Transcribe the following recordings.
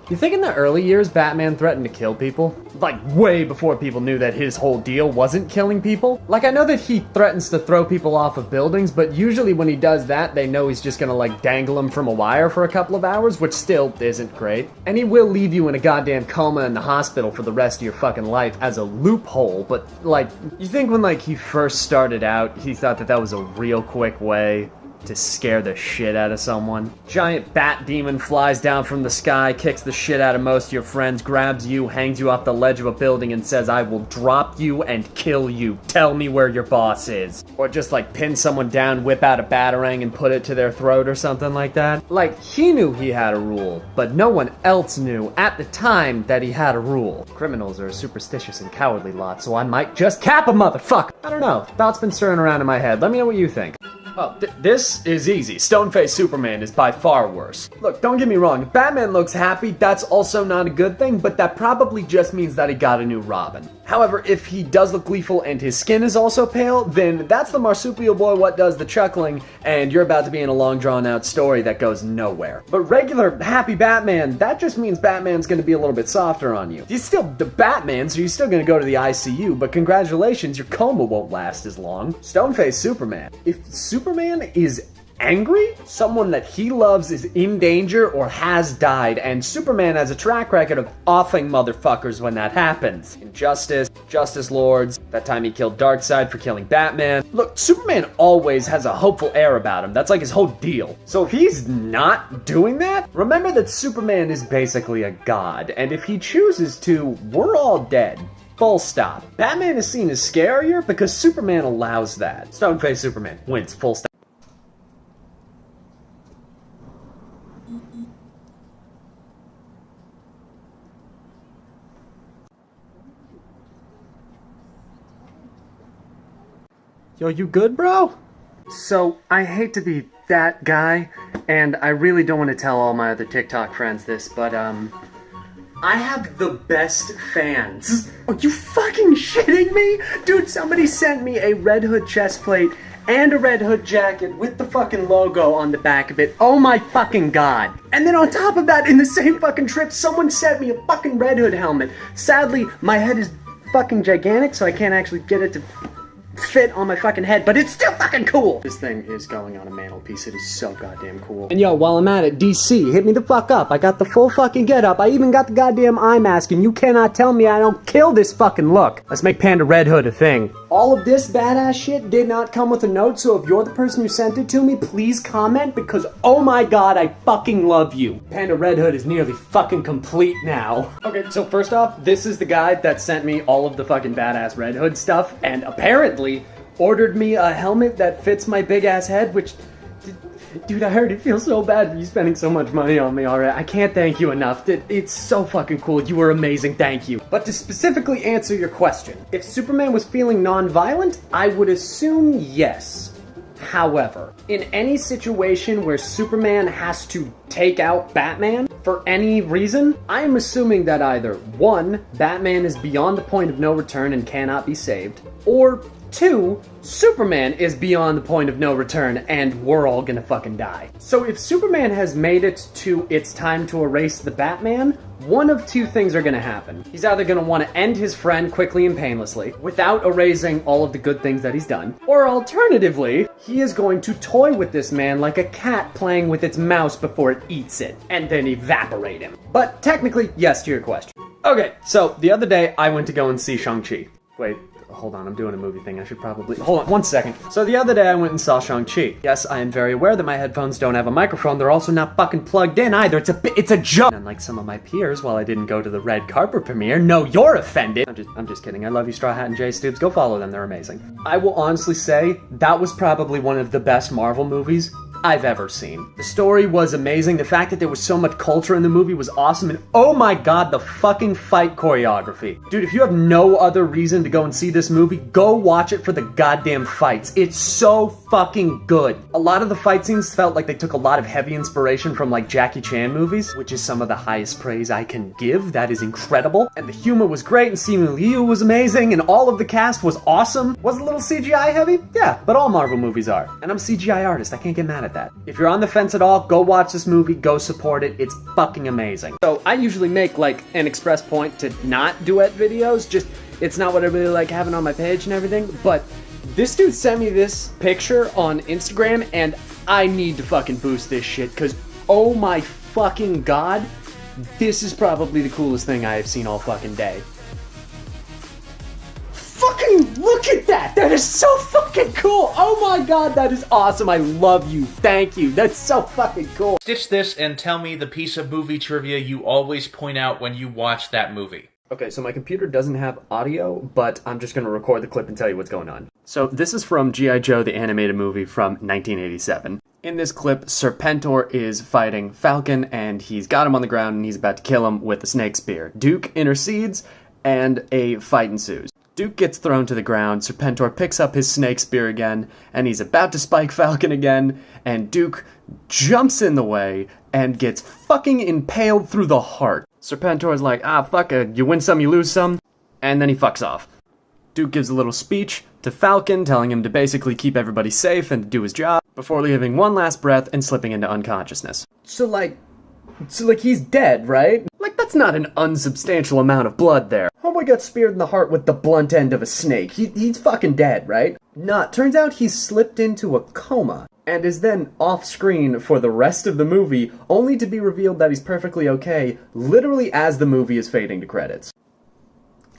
You think in the early years Batman threatened to kill people? Like way before people knew that his whole deal wasn't killing people? Like I know that he threatens to throw people off of buildings, but usually when he does that, they know he's just gonna like dangle them from a wire for a couple of hours, which still isn't great. And he will leave you in a goddamn coma in the hospital for the rest of your fucking life as a loophole, but like, you think when like he first started out, he thought that that was a real quick way to scare the shit out of someone? Giant bat demon flies down from the sky, kicks the shit out of most of your friends, grabs you, hangs you off the ledge of a building and says, I will drop you and kill you. Tell me where your boss is. Or just like pin someone down, whip out a batarang and put it to their throat or something like that. Like he knew he had a rule, but no one else knew at the time that he had a rule. Criminals are a superstitious and cowardly lot, so I might just cap a motherfucker. I don't know. Thought's been stirring around in my head. Let me know what you think. Oh, this is easy. Stone-faced Superman is by far worse. Look, don't get me wrong, if Batman looks happy, that's also not a good thing, but that probably just means that he got a new Robin. However, if he does look gleeful and his skin is also pale, then that's the marsupial boy what does the chuckling, and you're about to be in a long drawn-out story that goes nowhere. But regular, happy Batman, that just means Batman's gonna be a little bit softer on you. He's still the Batman, so you're still gonna go to the ICU, but congratulations, your coma won't last as long. Stone-faced Superman. If Superman is angry, someone that he loves is in danger or has died, and Superman has a track record of offing motherfuckers when that happens. Injustice, Justice Lords, that time he killed Darkseid for killing Batman. Look, Superman always has a hopeful air about him. That's like his whole deal. So if he's not doing that, remember that Superman is basically a god, and if he chooses to, we're all dead. Full stop. Batman is seen as scarier because Superman allows that. Stone-faced Superman wins. Full stop. Yo, you good, bro? So, I hate to be that guy, and I really don't want to tell all my other TikTok friends this, but, I have the best fans. Are you fucking shitting me? Dude, somebody sent me a Red Hood chest plate and a Red Hood jacket with the fucking logo on the back of it. Oh my fucking god. And then on top of that, in the same fucking trip, someone sent me a fucking Red Hood helmet. Sadly, my head is fucking gigantic, so I can't actually get it to fit on my fucking head, but it's still fucking cool. This thing is going on a mantelpiece. It is so goddamn cool. And yo, while I'm at it, DC, hit me the fuck up. I got the full fucking get up. I even got the goddamn eye mask, and you cannot tell me I don't kill this fucking look. Let's make Panda Redd Hood a thing. All of this badass shit did not come with a note, so if you're the person who sent it to me, please comment, because oh my god, I fucking love you. Panda Redd Hood is nearly fucking complete now. Okay, so first off, this is the guy that sent me all of the fucking badass Red Hood stuff, and apparently ordered me a helmet that fits my big ass head, which, dude, I heard it feels so bad for you spending so much money on me already. I can't thank you enough. It's so fucking cool. You were amazing. Thank you. But to specifically answer your question, if Superman was feeling non-violent, I would assume yes. However, in any situation where Superman has to take out Batman for any reason, I'm assuming that either 1, Batman is beyond the point of no return and cannot be saved, or 2, Superman is beyond the point of no return and we're all gonna fucking die. So if Superman has made it to it's time to erase the Batman, one of two things are gonna happen. He's either gonna want to end his friend quickly and painlessly without erasing all of the good things that he's done, or alternatively, he is going to toy with this man like a cat playing with its mouse before it eats it, and then evaporate him. But technically, yes to your question. Okay, so the other day I went to go and see Shang-Chi. Wait. Hold on, I'm doing a movie thing. I should probably... Hold on, 1 second. So the other day I went and saw Shang-Chi. Yes, I am very aware that my headphones don't have a microphone. They're also not fucking plugged in either. It's a joke. Unlike some of my peers, while I didn't go to the red carpet premiere, no, you're offended. I'm just kidding. I love you, Straw Hat and Jay Stoops. Go follow them. They're amazing. I will honestly say that was probably one of the best Marvel movies I've ever seen. The story was amazing. The fact that there was so much culture in the movie was awesome. And oh my god, the fucking fight choreography. Dude, if you have no other reason to go and see this movie, go watch it for the goddamn fights. It's so fucking good. A lot of the fight scenes felt like they took a lot of heavy inspiration from like Jackie Chan movies, which is some of the highest praise I can give. That is incredible. And the humor was great, and Simu Liu was amazing, and all of the cast was awesome. Was a little CGI heavy? Yeah, but all Marvel movies are. And I'm a CGI artist. I can't get mad at that. that. If you're on the fence at all, go watch this movie, go support it, it's fucking amazing. So I usually make like an express point to not duet videos, just it's not what I really like having on my page and everything, but this dude sent me this picture on Instagram and I need to fucking boost this shit, because oh my fucking god, this is probably the coolest thing I have seen all fucking day. Fucking look at that! That is so fucking cool! Oh my god, that is awesome! I love you. Thank you. That's so fucking cool. Stitch this and tell me the piece of movie trivia you always point out when you watch that movie. Okay, so my computer doesn't have audio, but I'm just gonna record the clip and tell you what's going on. So this is from G.I. Joe, the animated movie from 1987. In this clip, Serpentor is fighting Falcon, and he's got him on the ground, and he's about to kill him with a snake spear. Duke intercedes, and a fight ensues. Duke gets thrown to the ground, Serpentor picks up his snake spear again, and he's about to spike Falcon again, and Duke jumps in the way and gets fucking impaled through the heart. Serpentor's like, fuck it, you win some, you lose some, and then he fucks off. Duke gives a little speech to Falcon, telling him to basically keep everybody safe and to do his job, before leaving one last breath and slipping into unconsciousness. So like he's dead, right? Like, that's not an unsubstantial amount of blood there. Homeboy got speared in the heart with the blunt end of a snake. He's fucking dead, right? Nah, turns out he slipped into a coma, and is then off-screen for the rest of the movie, only to be revealed that he's perfectly okay, literally as the movie is fading to credits.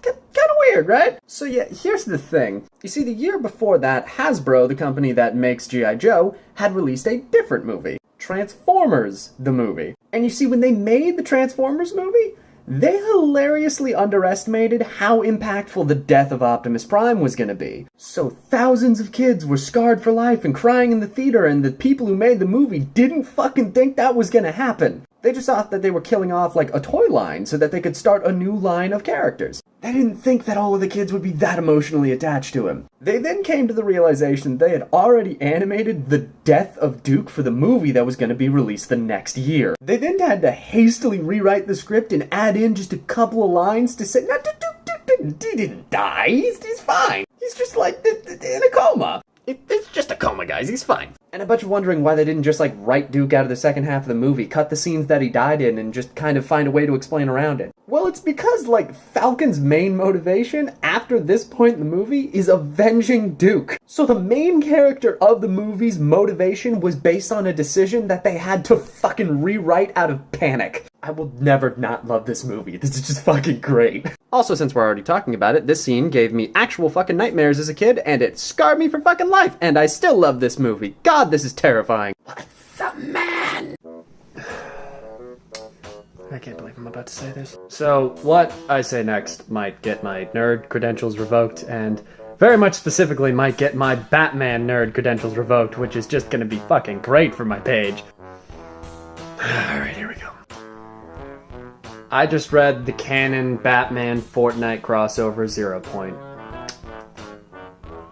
Kinda weird, right? So yeah, here's the thing. You see, the year before that, Hasbro, the company that makes G.I. Joe, had released a different movie. Transformers, the movie. And you see, when they made the Transformers movie, they hilariously underestimated how impactful the death of Optimus Prime was gonna be. So thousands of kids were scarred for life and crying in the theater, and the people who made the movie didn't fucking think that was gonna happen. They just thought that they were killing off like a toy line so that they could start a new line of characters. They didn't think that all of the kids would be that emotionally attached to him. They then came to the realization they had already animated the death of Duke for the movie that was going to be released the next year. They then had to hastily rewrite the script and add in just a couple of lines to say, no, Duke didn't die, he's fine. He's just like in a coma. It's just a coma, guys, he's fine. And I bet you're wondering why they didn't just like write Duke out of the second half of the movie, cut the scenes that he died in, and just kind of find a way to explain around it. Well, it's because, like, Falcon's main motivation after this point in the movie is avenging Duke. So the main character of the movie's motivation was based on a decision that they had to fucking rewrite out of panic. I will never not love this movie. This is just fucking great. Also, since we're already talking about it, this scene gave me actual fucking nightmares as a kid, and it scarred me for fucking life, and I still love this movie. God, this is terrifying. What the man? I can't believe I'm about to say this. So, what I say next might get my nerd credentials revoked, and very much specifically might get my Batman nerd credentials revoked, which is just gonna be fucking great for my page. Alright, here we go. I just read the canon Batman Fortnite crossover 0 Point.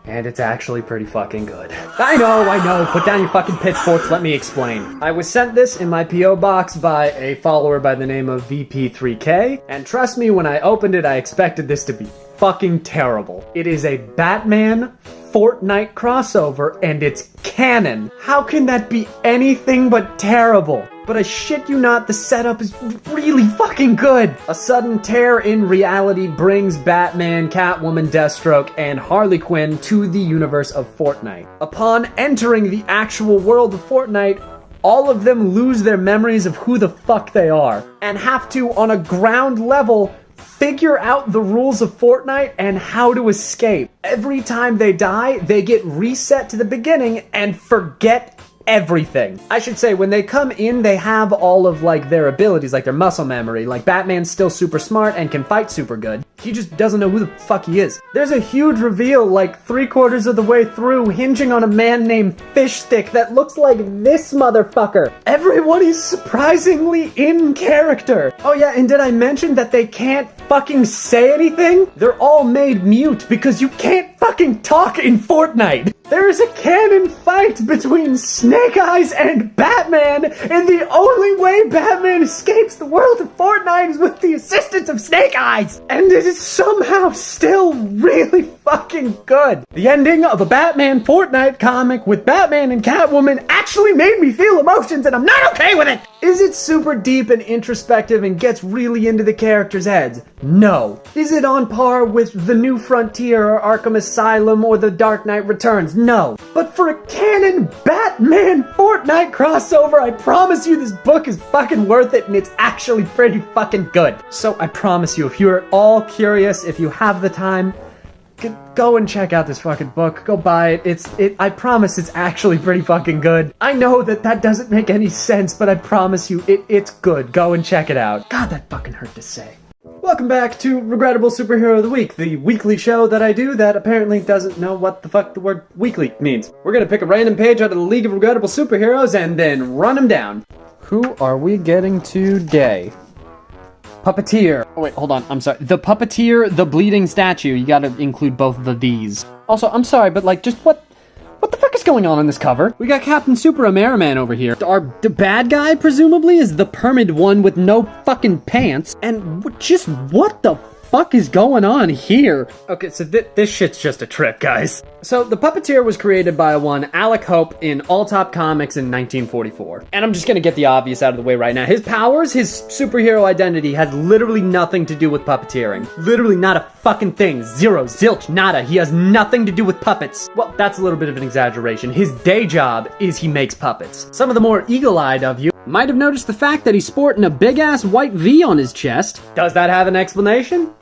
And it's actually pretty fucking good. I know, put down your fucking pitchforks, let me explain. I was sent this in my P.O. box by a follower by the name of VP3K, and trust me, when I opened it, I expected this to be fucking terrible. It is a Batman Fortnite crossover, and it's canon. How can that be anything but terrible? But I shit you not, the setup is really fucking good. A sudden tear in reality brings Batman, Catwoman, Deathstroke, and Harley Quinn to the universe of Fortnite. Upon entering the actual world of Fortnite, all of them lose their memories of who the fuck they are, and have to, on a ground level, figure out the rules of Fortnite and how to escape. Every time they die, they get reset to the beginning and forget everything. I should say, when they come in, they have all of, like, their abilities, like their muscle memory. Like, Batman's still super smart and can fight super good. He just doesn't know who the fuck he is. There's a huge reveal, like, 3/4 of the way through, hinging on a man named Fishstick that looks like this motherfucker. Everyone is surprisingly in character. Oh yeah, and did I mention that they can't fucking say anything? They're all made mute because you can't fucking fucking talk in Fortnite. There is a canon fight between Snake Eyes and Batman, and the only way Batman escapes the world of Fortnite is with the assistance of Snake Eyes. And it is somehow still really fucking good. The ending of a Batman Fortnite comic with Batman and Catwoman actually made me feel emotions, and I'm not okay with it. Is it super deep and introspective and gets really into the characters' heads? No. Is it on par with The New Frontier or Arkham Asylum or The Dark Knight Returns? No. But for a canon Batman Fortnite crossover, I promise you this book is fucking worth it, and it's actually pretty fucking good. So I promise you, if you're at all curious, if you have the time, go and check out this fucking book. Go buy it. I promise it's actually pretty fucking good. I know that doesn't make any sense, but I promise you it's good. Go and check it out. God, that fucking hurt to say. Welcome back to Regrettable Superhero of the Week, the weekly show that I do that apparently doesn't know what the fuck the word weekly means. We're gonna pick a random page out of the League of Regrettable Superheroes and then run them down. Who are we getting today? Puppeteer. Oh wait, hold on, I'm sorry. The Puppeteer, the Bleeding Statue. You gotta include both of these. Also, I'm sorry, but like, just what the fuck is going on this cover? We got Captain Super Ameriman over here. The bad guy, presumably, is the permid one with no fucking pants. And just what the fuck is going on here? Okay, so this shit's just a trip, guys. So the Puppeteer was created by one Alec Hope in All Top Comics in 1944. And I'm just gonna get the obvious out of the way right now. His powers, his superhero identity has literally nothing to do with puppeteering. Literally not a fucking thing. Zero, zilch, nada. He has nothing to do with puppets. Well, that's a little bit of an exaggeration. His day job is he makes puppets. Some of the more eagle-eyed of you might have noticed the fact that he's sporting a big-ass white V on his chest. Does that have an explanation?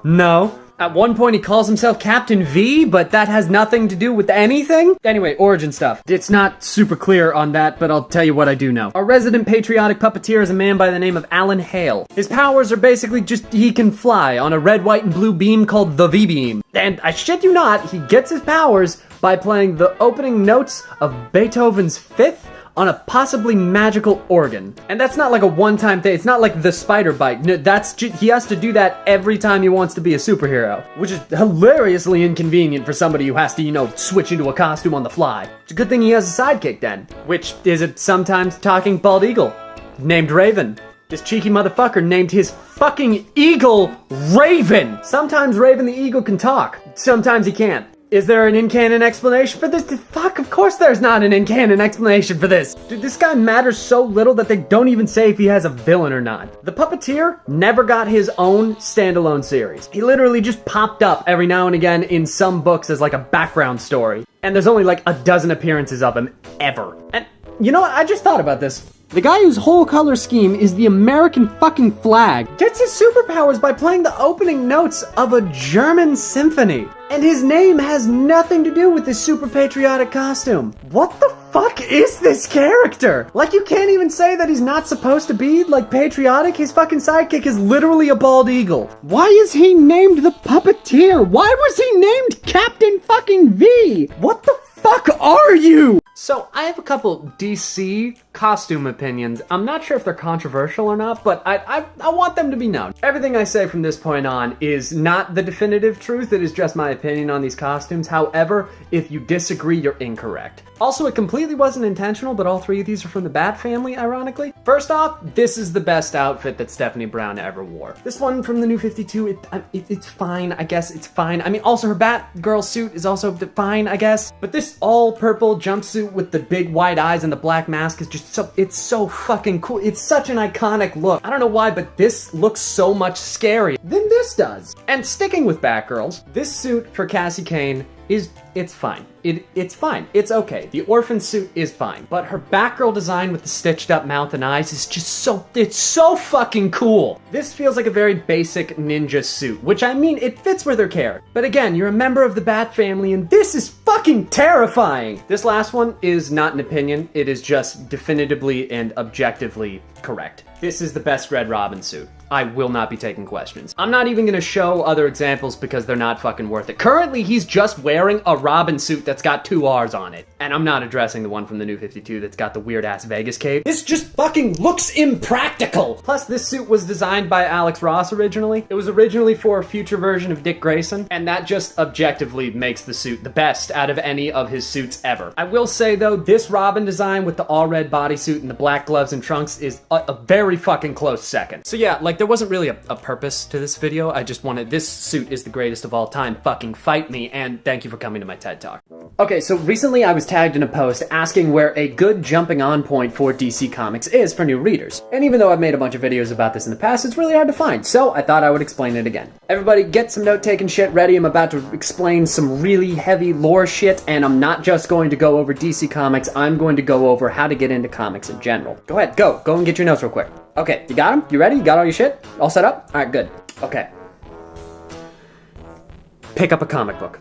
No. At one point he calls himself Captain V, but that has nothing to do with anything? Anyway, origin stuff. It's not super clear on that, but I'll tell you what I do know. Our resident patriotic puppeteer is a man by the name of Alan Hale. His powers are basically just he can fly on a red, white, and blue beam called the V-beam. And I shit you not, he gets his powers by playing the opening notes of Beethoven's Fifth on a possibly magical organ. And that's not like a one-time thing. It's not like the spider bite. No, he has to do that every time he wants to be a superhero, which is hilariously inconvenient for somebody who has to, switch into a costume on the fly. It's a good thing he has a sidekick then, which is a sometimes talking bald eagle named Raven. This cheeky motherfucker named his fucking eagle Raven. Sometimes Raven the eagle can talk. Sometimes he can't. Is there an in-canon explanation for this? Fuck, of course there's not an in-canon explanation for this. Dude, this guy matters so little that they don't even say if he has a villain or not. The Puppeteer never got his own standalone series. He literally just popped up every now and again in some books as like a background story. And there's only like a dozen appearances of him ever. And you know what? I just thought about this. The guy whose whole color scheme is the American fucking flag gets his superpowers by playing the opening notes of a German symphony. And his name has nothing to do with his super patriotic costume. What the fuck is this character? Like, you can't even say that he's not supposed to be, like, patriotic. His fucking sidekick is literally a bald eagle. Why is he named the Puppeteer? Why was he named Captain fucking V? What the fuck are you? So, I have a couple DC costume opinions. I'm not sure if they're controversial or not, but I want them to be known. Everything I say from this point on is not the definitive truth. It is just my opinion on these costumes. However, if you disagree, you're incorrect. Also, it completely wasn't intentional, but all three of these are from the Bat family, ironically. First off, this is the best outfit that Stephanie Brown ever wore. This one from the New 52, it's fine, I guess. It's fine. I mean, also her Batgirl suit is also fine, I guess. But this all-purple jumpsuit with the big wide eyes and the black mask is just it's so fucking cool. It's such an iconic look. I don't know why, but this looks so much scarier than this does. And sticking with Batgirls, this suit for Cassie Kane it's fine. It's fine. It's okay. The orphan suit is fine. But her Batgirl design with the stitched up mouth and eyes is just it's so fucking cool. This feels like a very basic ninja suit, which I mean, it fits with her character. But again, you're a member of the Bat family and this is fucking terrifying. This last one is not an opinion. It is just definitively and objectively correct. This is the best Red Robin suit. I will not be taking questions. I'm not even gonna show other examples because they're not fucking worth it. Currently, he's just wearing a Robin suit that's got 2 R's on it. And I'm not addressing the one from the New 52 that's got the weird-ass Vegas cape. This just fucking looks impractical! Plus, this suit was designed by Alex Ross originally. It was originally for a future version of Dick Grayson, and that just objectively makes the suit the best out of any of his suits ever. I will say, though, this Robin design with the all-red bodysuit and the black gloves and trunks is a very fucking close second. So yeah, like, there wasn't really a purpose to this video. I just wanted, this suit is the greatest of all time. Fucking fight me, and thank you for coming to my TED Talk. Okay, so recently I was tagged in a post asking where a good jumping on point for DC Comics is for new readers. And even though I've made a bunch of videos about this in the past, it's really hard to find, so I thought I would explain it again. Everybody get some note-taking shit ready. I'm about to explain some really heavy lore shit, and I'm not just going to go over DC Comics, I'm going to go over how to get into comics in general. Go ahead, go and get your notes real quick. Okay, you got them? You ready? You got all your shit? All set up? Alright, good. Okay. Pick up a comic book.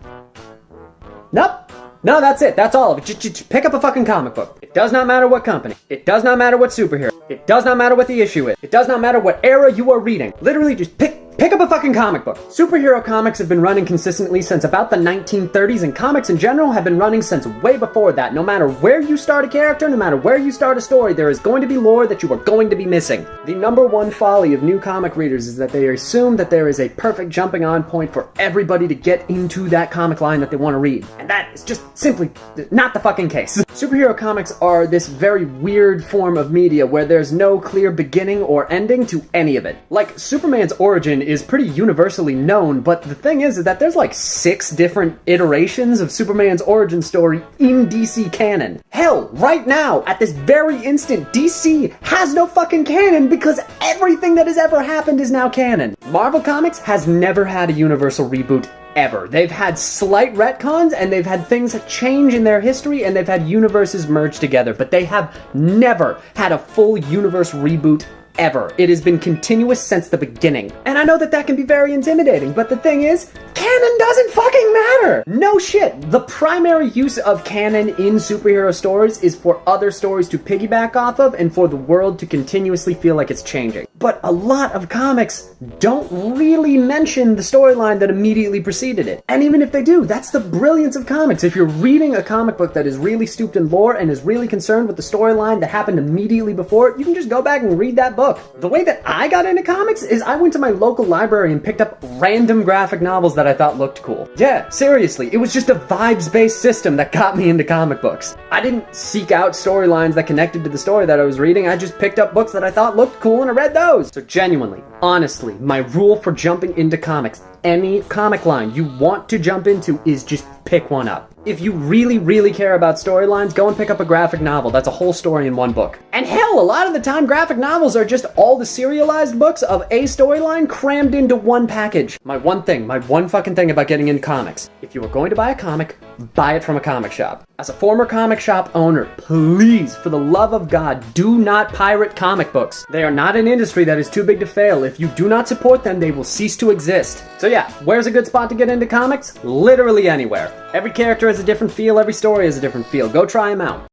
Nope. No, that's it. That's all of it. Just pick up a fucking comic book. It does not matter what company. It does not matter what superhero. It does not matter what the issue is. It does not matter what era you are reading. Literally just pick up a fucking comic book. Superhero comics have been running consistently since about the 1930s, and comics in general have been running since way before that. No matter where you start a character, no matter where you start a story, there is going to be lore that you are going to be missing. The number one folly of new comic readers is that they assume that there is a perfect jumping on point for everybody to get into that comic line that they want to read. And that is just simply not the fucking case. Superhero comics are this very weird form of media where there's no clear beginning or ending to any of it. Like, Superman's origin is pretty universally known, but the thing is that there's like 6 different iterations of Superman's origin story in DC canon. Hell, right now, at this very instant, DC has no fucking canon because everything that has ever happened is now canon. Marvel Comics has never had a universal reboot ever. They've had slight retcons, and they've had things change in their history, and they've had universes merge together, but they have never had a full universe reboot ever. It has been continuous since the beginning. And I know that that can be very intimidating, but the thing is, canon doesn't fucking matter! No shit! The primary use of canon in superhero stories is for other stories to piggyback off of and for the world to continuously feel like it's changing. But a lot of comics don't really mention the storyline that immediately preceded it. And even if they do, that's the brilliance of comics. If you're reading a comic book that is really steeped in lore and is really concerned with the storyline that happened immediately before it, you can just go back and read that book. The way that I got into comics is I went to my local library and picked up random graphic novels that I thought looked cool. Yeah, seriously, it was just a vibes-based system that got me into comic books. I didn't seek out storylines that connected to the story that I was reading, I just picked up books that I thought looked cool and I read those. So genuinely, honestly, my rule for jumping into comics, any comic line you want to jump into, is just pick one up. If you really, really care about storylines, go and pick up a graphic novel. That's a whole story in one book. And hell, a lot of the time, graphic novels are just all the serialized books of a storyline crammed into one package. My one fucking thing about getting into comics. If you are going to buy a comic, buy it from a comic shop. As a former comic shop owner, please, for the love of God, do not pirate comic books. They are not an industry that is too big to fail. If you do not support them, they will cease to exist. So yeah, where's a good spot to get into comics? Literally anywhere. Every character has a different feel, every story has a different feel. Go try them out.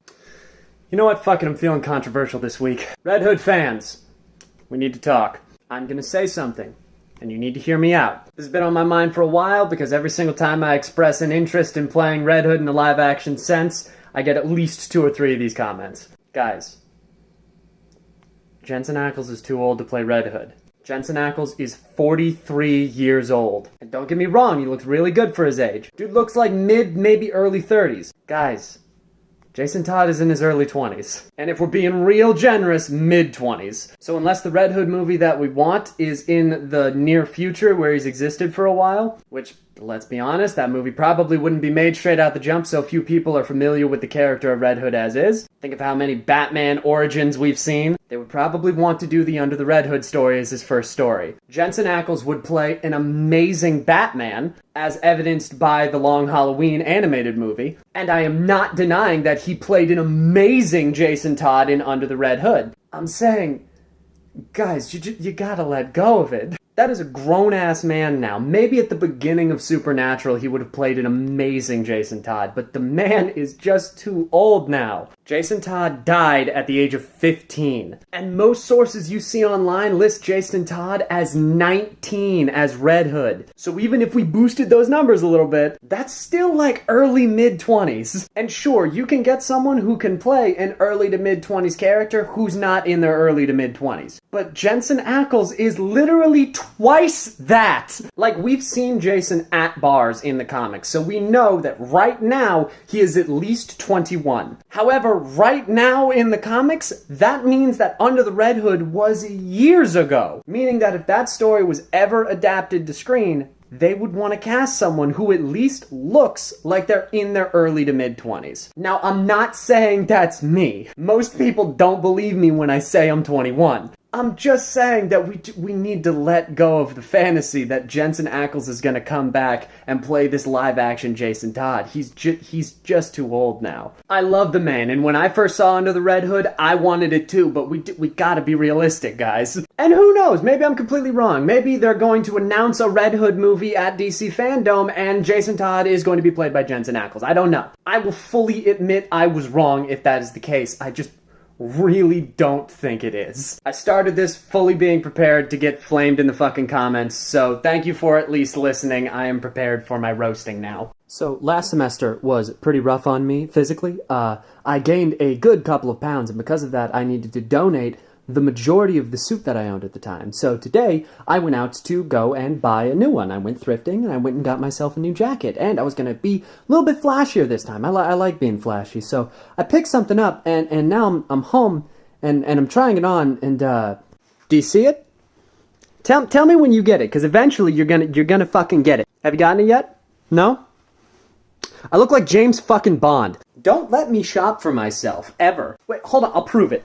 You know what? Fuck it, I'm feeling controversial this week. Red Hood fans, we need to talk. I'm gonna say something, and you need to hear me out. This has been on my mind for a while because every single time I express an interest in playing Red Hood in a live-action sense, I get at least 2 or 3 of these comments. Guys, Jensen Ackles is too old to play Red Hood. Jensen Ackles is 43 years old. And don't get me wrong, he looks really good for his age. Dude looks like mid, maybe early 30s. Guys, Jason Todd is in his early 20s. And if we're being real generous, mid-20s. So unless the Red Hood movie that we want is in the near future where he's existed for a while, which, let's be honest, that movie probably wouldn't be made straight out the jump, so few people are familiar with the character of Red Hood as is. Think of how many Batman origins we've seen. They would probably want to do the Under the Red Hood story as his first story. Jensen Ackles would play an amazing Batman, as evidenced by the Long Halloween animated movie, and I am not denying that he played an amazing Jason Todd in Under the Red Hood. I'm saying, guys, you gotta let go of it. That is a grown-ass man now. Maybe at the beginning of Supernatural he would have played an amazing Jason Todd, but the man is just too old now. Jason Todd died at the age of 15. And most sources you see online list Jason Todd as 19 as Red Hood. So even if we boosted those numbers a little bit, that's still like early mid-20s. And sure, you can get someone who can play an early to mid-20s character who's not in their early to mid-20s. But Jensen Ackles is literally twice that! Like, we've seen Jason at bars in the comics, so we know that right now he is at least 21. However, right now in the comics, that means that Under the Red Hood was years ago. Meaning that if that story was ever adapted to screen, they would want to cast someone who at least looks like they're in their early to mid-20s. Now, I'm not saying that's me. Most people don't believe me when I say I'm 21. I'm just saying that we need to let go of the fantasy that Jensen Ackles is going to come back and play this live-action Jason Todd. He's just too old now. I love the man, and when I first saw Under the Red Hood, I wanted it too, but we gotta be realistic, guys. And who knows, maybe I'm completely wrong. Maybe they're going to announce a Red Hood movie at DC Fandom, and Jason Todd is going to be played by Jensen Ackles. I don't know. I will fully admit I was wrong if that is the case. I just really don't think it is. I started this fully being prepared to get flamed in the fucking comments, so thank you for at least listening. I am prepared for my roasting now. So last semester was pretty rough on me physically. I gained a good couple of pounds, and because of that I needed to donate the majority of the suit that I owned at the time. So today, I went out to go and buy a new one. I went thrifting, and I went and got myself a new jacket, and I was gonna be a little bit flashier this time. I like being flashy, so I picked something up, and now I'm home, and I'm trying it on, and, do you see it? Tell me when you get it, because eventually you're gonna fucking get it. Have you gotten it yet? No? I look like James fucking Bond. Don't let me shop for myself, ever. Wait, hold on, I'll prove it.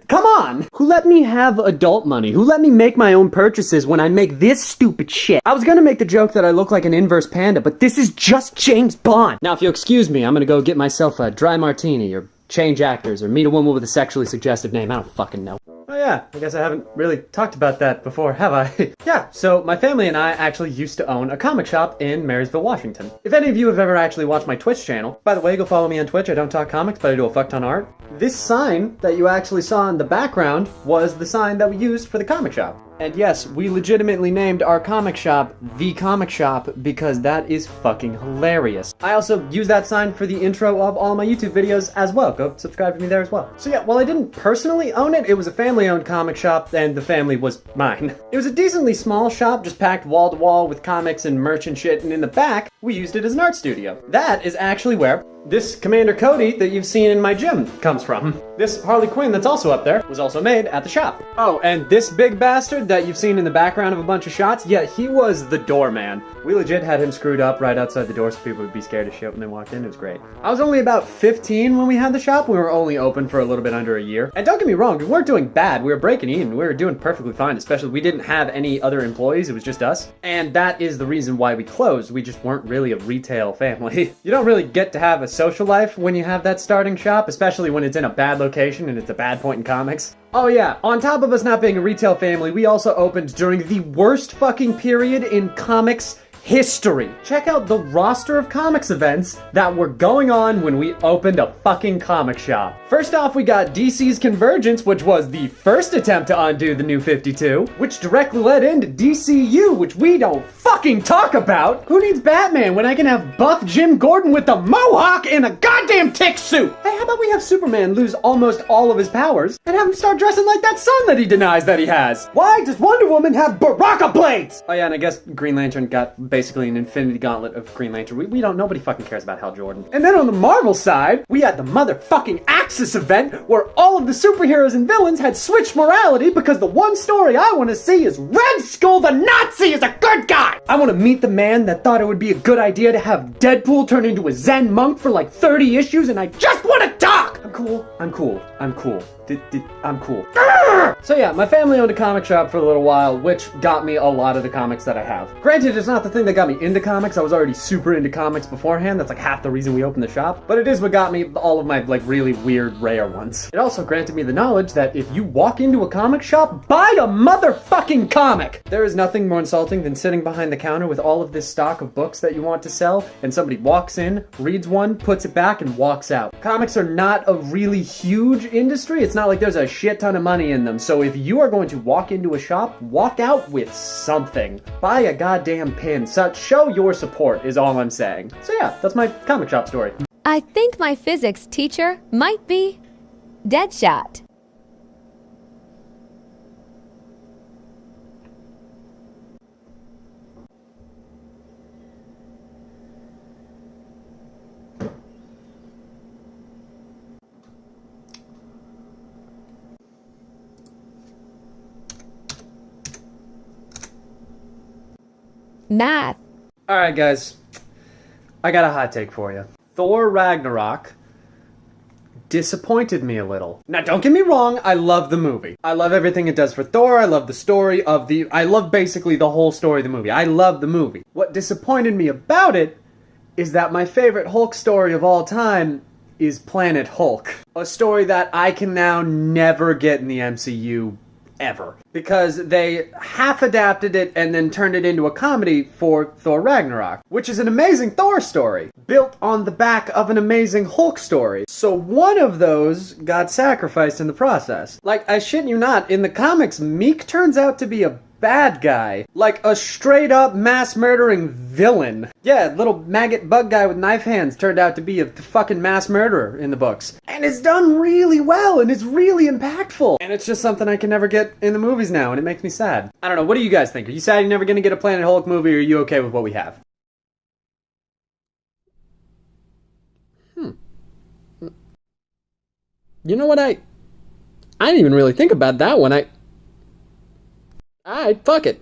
Come on! Who let me have adult money? Who let me make my own purchases when I make this stupid shit? I was gonna make the joke that I look like an inverse panda, but this is just James Bond! Now, if you'll excuse me, I'm gonna go get myself a dry martini, or change actors, or meet a woman with a sexually suggestive name. I don't fucking know. Oh yeah, I guess I haven't really talked about that before, have I? Yeah, so my family and I actually used to own a comic shop in Marysville, Washington. If any of you have ever actually watched my Twitch channel, by the way, go follow me on Twitch. I don't talk comics, but I do a fuck ton of art. This sign that you actually saw in the background was the sign that we used for the comic shop. And yes, we legitimately named our comic shop The Comic Shop because that is fucking hilarious. I also use that sign for the intro of all my YouTube videos as well. Go subscribe to me there as well. So yeah, while I didn't personally own it, it was a family-owned comic shop, and the family was mine. It was a decently small shop, just packed wall-to-wall with comics and merch and shit, and in the back, we used it as an art studio. That is actually where this Commander Cody that you've seen in my gym comes from. This Harley Quinn that's also up there was also made at the shop. Oh, and this big bastard that you've seen in the background of a bunch of shots, yeah, he was the doorman. We legit had him screwed up right outside the door so people would be scared as shit when they walked in. It was great. I was only about 15 when we had the shop. We were only open for a little bit under a year. And don't get me wrong, we weren't doing bad. We were breaking even. We were doing perfectly fine, especially we didn't have any other employees. It was just us. And that is the reason why we closed. We just weren't really a retail family. You don't really get to have a social life when you have that starting shop, especially when it's in a bad location and it's a bad point in comics. Oh yeah, on top of us not being a retail family, we also opened during the worst fucking period in comics history. Check out the roster of comics events that were going on when we opened a fucking comic shop. First off, we got DC's Convergence, which was the first attempt to undo the New 52, which directly led into DCU, which we don't fucking talk about. Who needs Batman when I can have buff Jim Gordon with a mohawk and a goddamn tick suit? Hey, how about we have Superman lose almost all of his powers and have him start dressing like that son that he denies that he has? Why does Wonder Woman have Baraka blades? Oh yeah, and I guess Green Lantern got basically an Infinity Gauntlet of Green Lantern. Nobody fucking cares about Hal Jordan. And then on the Marvel side, we had the motherfucking Axis event where all of the superheroes and villains had switched morality because the one story I want to see is Red Skull the Nazi is a good guy! I want to meet the man that thought it would be a good idea to have Deadpool turn into a Zen monk for like 30 issues, and I just want to talk! I'm I'm cool. I'm cool. I'm cool. I'm cool. So yeah, my family owned a comic shop for a little while, which got me a lot of the comics that I have. Granted, it's not the thing that got me into comics. I was already super into comics beforehand. That's like half the reason we opened the shop. But it is what got me all of my like really weird, rare ones. It also granted me the knowledge that if you walk into a comic shop, buy a motherfucking comic! There is nothing more insulting than sitting behind the counter with all of this stock of books that you want to sell, and somebody walks in, reads one, puts it back, and walks out. Comics are not a really huge industry. It's not like there's a shit ton of money in them. So if you are going to walk into a shop, walk out with something. Buy a goddamn pin. Show your support is all I'm saying. So yeah, that's my comic shop story. I think my physics teacher might be Deadshot. Math. Alright guys, I got a hot take for you. Thor Ragnarok disappointed me a little. Now don't get me wrong, I love the movie. I love everything it does for Thor, I love the story of I love basically the whole story of the movie. I love the movie. What disappointed me about it is that my favorite Hulk story of all time is Planet Hulk. A story that I can now never get in the MCU ever. Because they half adapted it and then turned it into a comedy for Thor Ragnarok, which is an amazing Thor story, built on the back of an amazing Hulk story. So one of those got sacrificed in the process. Like, I shit you not, in the comics, Meek turns out to be a bad guy. Like a straight up mass murdering villain. Yeah, little maggot bug guy with knife hands turned out to be a fucking mass murderer in the books. And it's done really well and it's really impactful. And it's just something I can never get in the movies now and it makes me sad. I don't know, what do you guys think? Are you sad you're never gonna get a Planet Hulk movie or are you okay with what we have? You know what, I didn't even really think about that one. Alright, fuck it.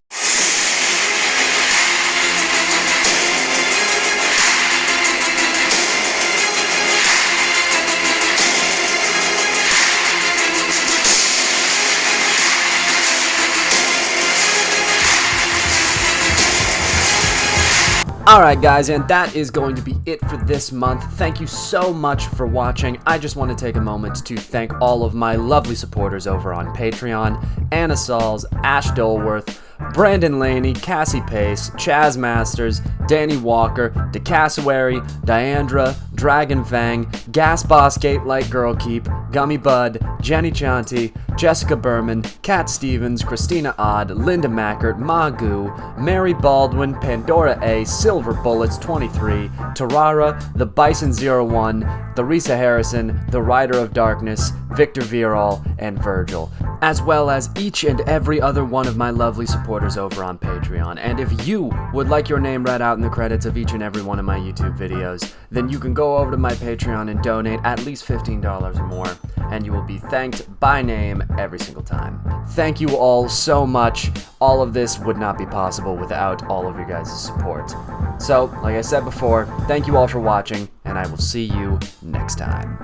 Alright guys, and that is going to be it for this month. Thank you so much for watching. I just want to take a moment to thank all of my lovely supporters over on Patreon. Anna Sauls, Ash Dolworth, Brandon Laney, Cassie Pace, Chaz Masters, Danny Walker, DeCassowary, Diandra, Dragon Fang, Gas Boss Gatelight Girl Keep, Gummy Bud, Jenny Chanti, Jessica Berman, Kat Stevens, Christina Odd, Linda Mackert, Magoo, Mary Baldwin, Pandora A, Silver Bullets 23, Tarara, The Bison 01, Theresa Harrison, The Rider of Darkness, Victor Virol, and Virgil, as well as each and every other one of my lovely supporters over on Patreon. And if you would like your name read out in the credits of each and every one of my YouTube videos, then you can go over to my Patreon and donate at least $15 or more, and you will be thanked by name every single time. Thank you all so much. All of this would not be possible without all of your guys' support. So, like I said before, thank you all for watching, and I will see you next time.